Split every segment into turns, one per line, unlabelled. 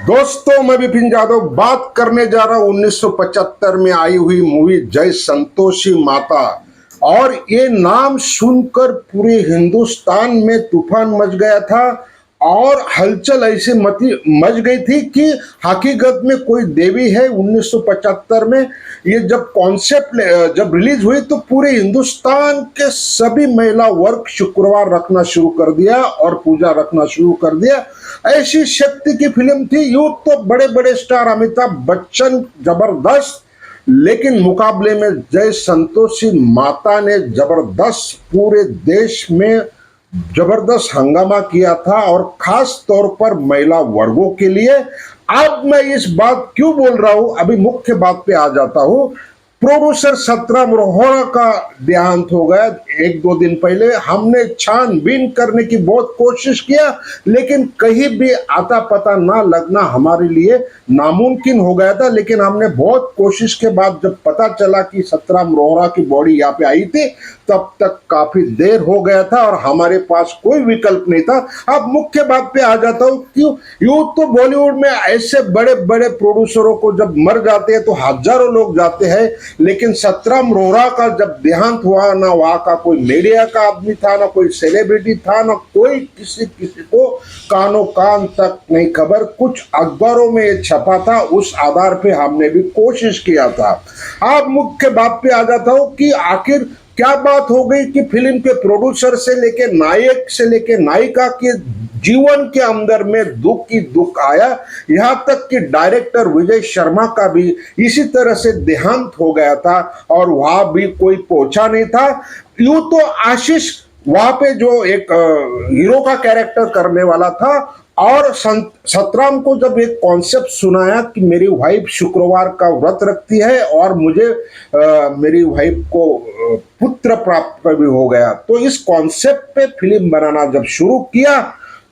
दोस्तों, मैं विपिन यादव बात करने जा रहा हूं 1975 में आई हुई मूवी जय संतोषी माता। और ये नाम सुनकर पूरे हिंदुस्तान में तूफान मच गया था और हलचल ऐसे मच गई थी कि हकीकत में कोई देवी है। 1975 में ये जब कॉन्सेप्ट जब रिलीज हुई तो पूरे हिंदुस्तान के सभी महिला वर्ग शुक्रवार रखना शुरू कर दिया और पूजा रखना शुरू कर दिया। ऐसी शक्ति की फिल्म थी। यूं तो बड़े बड़े स्टार अमिताभ बच्चन जबरदस्त, लेकिन मुकाबले में जय संतोषी माता ने जबरदस्त पूरे देश में जबरदस्त हंगामा किया था और खास तौर पर महिला वर्गों के लिए। अब मैं इस बात क्यों बोल रहा हूं, अभी मुख्य बात पे आ जाता हूं। प्रोड्यूसर सतराम रोहरा का देहांत हो गया एक दो दिन पहले। हमने छानबीन करने की बहुत कोशिश किया, लेकिन कहीं भी आता पता ना लगना हमारे लिए नामुमकिन हो गया था। लेकिन हमने बहुत कोशिश के बाद जब पता चला कि सतराम रोहरा की बॉडी यहाँ पे आई थी, तब तक काफी देर हो गया था और हमारे पास कोई विकल्प नहीं था। अब मुख्य बात पे आ जाता हूँ। क्यों यूं तो बॉलीवुड में ऐसे बड़े बड़े प्रोड्यूसरों को जब मर जाते हैं तो हजारों लोग जाते हैं, लेकिन सतराम रोहरा का जब देहांत हुआ, ना वहां का कोई मीडिया का आदमी था, ना कोई सेलिब्रिटी था, ना कोई किसी को कानों कान तक नहीं खबर। कुछ अखबारों में ये छपा था, उस आधार पे हमने भी कोशिश किया था। अब मुख्य बात पे आ जाता हूँ कि आखिर क्या बात हो गई कि फिल्म के प्रोड्यूसर से लेके नायक से लेके नायिका के जीवन के अंदर में दुख की दुख आया। यहां तक कि डायरेक्टर विजय शर्मा का भी इसी तरह से देहांत हो गया था और वहां भी कोई पहुंचा नहीं था। यूं तो आशीष वहां पे जो एक हीरो का कैरेक्टर करने वाला था, और सतराम को जब एक कॉन्सेप्ट सुनाया कि मेरी वाइफ शुक्रवार का व्रत रखती है और मुझे मेरी वाइफ को पुत्र प्राप्त भी हो गया, तो इस कॉन्सेप्ट पे फिल्म बनाना जब शुरू किया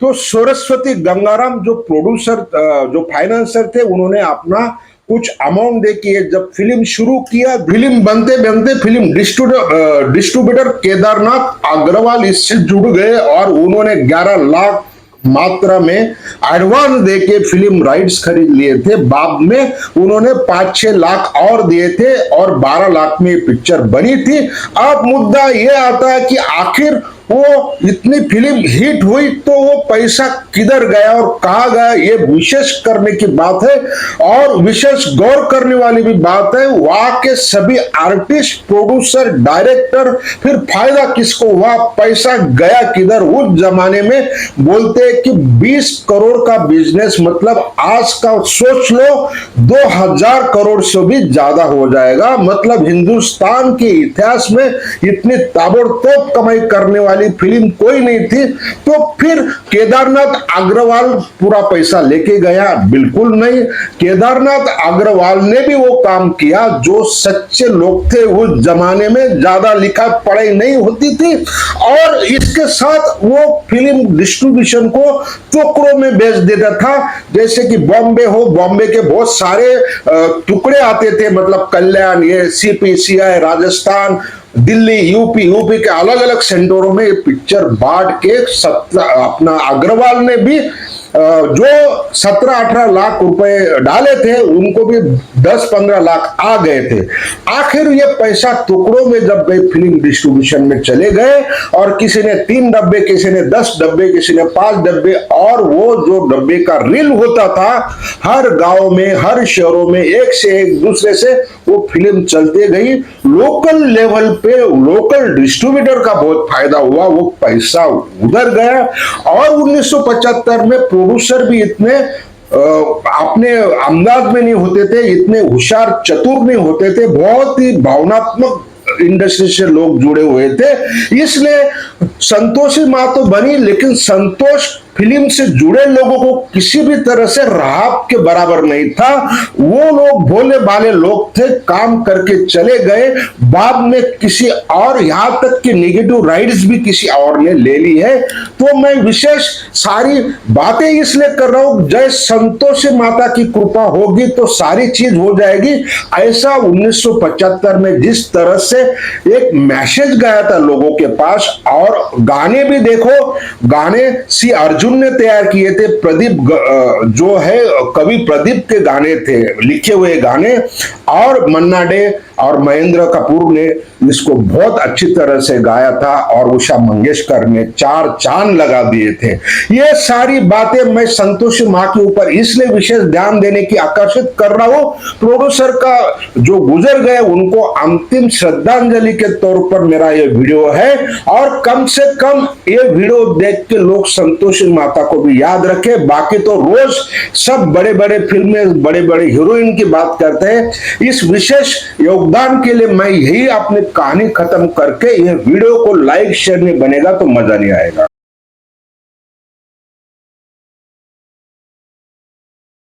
तो सरस्वती गंगाराम जो प्रोड्यूसर जो फाइनेंसर थे, उन्होंने अपना कुछ अमाउंट दे के जब फिल्म शुरू किया। फिल्म बनते बनते फिल्म डिस्ट्रीब्यूटर केदारनाथ अग्रवाल इससे जुड़ गए और उन्होंने 11 लाख मात्रा में एडवांस देके फिल्म राइट्स खरीद लिए थे। बाद में उन्होंने 5-6 लाख और दिए थे और 12 लाख में पिक्चर बनी थी। अब मुद्दा यह आता है कि आखिर वो इतनी फिल्म हिट हुई तो वो पैसा किधर गया और कहां गया, ये विशेष करने की बात है और विशेष गौर करने वाली भी बात है। वहां के सभी आर्टिस्ट, प्रोड्यूसर, डायरेक्टर, फिर फायदा किसको हुआ, पैसा गया किधर। उस जमाने में बोलते हैं कि 20 करोड़ का बिजनेस मतलब आज का सोच लो 2000 करोड़ से भी ज्यादा हो जाएगा। मतलब हिंदुस्तान के इतिहास में इतनी ताबड़तोड़ कमाई करने वाली फिल्म कोई नहीं थी। तो फिर केदारनाथ अग्रवाल पूरा पैसा लेके गया? बिल्कुल नहीं। केदारनाथ अग्रवाल ने भी वो काम किया जो सच्चे लोग थे उस जमाने में, ज्यादा लिखा पढ़ाई नहीं होती थी, और इसके साथ वो फिल्म डिस्ट्रीब्यूशन को टुकड़ों में बेच देता था। जैसे कि बॉम्बे हो, बॉम्बे के बहुत सारे टुकड़े आते थे, मतलब कल्याण, ये CPCI, राजस्थान, दिल्ली, यूपी के अलग अलग सेंटरों में ये पिक्चर बांट के अपना अग्रवाल ने भी जो 17-18 लाख रुपए डाले थे, उनको भी 10-15 लाख आ गए थे। आखिर ये पैसा टुकड़ों में जब गए फिल्म डिस्ट्रीब्यूशन में चले गए, और किसी ने 3 डब्बे, किसी ने 10 डब्बे, किसी ने 5 डब्बे, और वो जो डब्बे का रील होता था हर गांव में, हर शहरों में एक से एक दूसरे से वो फिल्म चलते गई। लोकल लेवल पे लोकल डिस्ट्रीब्यूटर का बहुत फायदा हुआ, वो पैसा उधर गया। और 1975 में प्रोड्यूसर भी इतने अपने अंदाज में नहीं होते थे, इतने होशियार चतुर नहीं होते थे, बहुत ही भावनात्मक इंडस्ट्री से लोग जुड़े हुए थे। इसलिए संतोषी माँ तो बनी, लेकिन संतोष फिल्म से जुड़े लोगों को किसी भी तरह से राहत के बराबर नहीं था। वो लोग भोले भाले लोग थे, काम करके चले गए। बाद में किसी और, यहां तक कि नेगेटिव राइट्स भी किसी और ने ले ली है। तो मैं विशेष सारी बातें इसलिए कर रहा हूं, जय संतोषी माता की कृपा होगी तो सारी चीज हो जाएगी। ऐसा 1975 में जिस तरह से एक मैसेज गया था लोगों के पास, और गाने भी देखो, गाने सी अर्जुन अर्जुन ने तैयार किए थे। जो है कवि प्रदीप के गाने थे, लिखे हुए गाने, और मन्ना डे और महेंद्र कपूर ने इसको बहुत अच्छी तरह से गाया था, और उषा मंगेशकर ने 4 चांद लगा दिए थे। ये सारी बातें मैं संतोषी माँ के ऊपर इसलिए विशेष ध्यान देने की आकर्षित कर रहा हूं, प्रोड्यूसर का जो गुजर गए उनको अंतिम श्रद्धांजलि के तौर पर मेरा ये वीडियो है, और कम से कम ये वीडियो देख के लोग संतोषी माता को भी याद रखें। बाकी तो रोज सब बड़े बड़े फिल्में, बड़े बड़े हीरोइन की बात करते हैं। इस विशेष योगदान के लिए मैं यही अपनी कहानी खत्म करके, ये वीडियो को लाइक शेयर नहीं बनेगा तो मजा नहीं आएगा।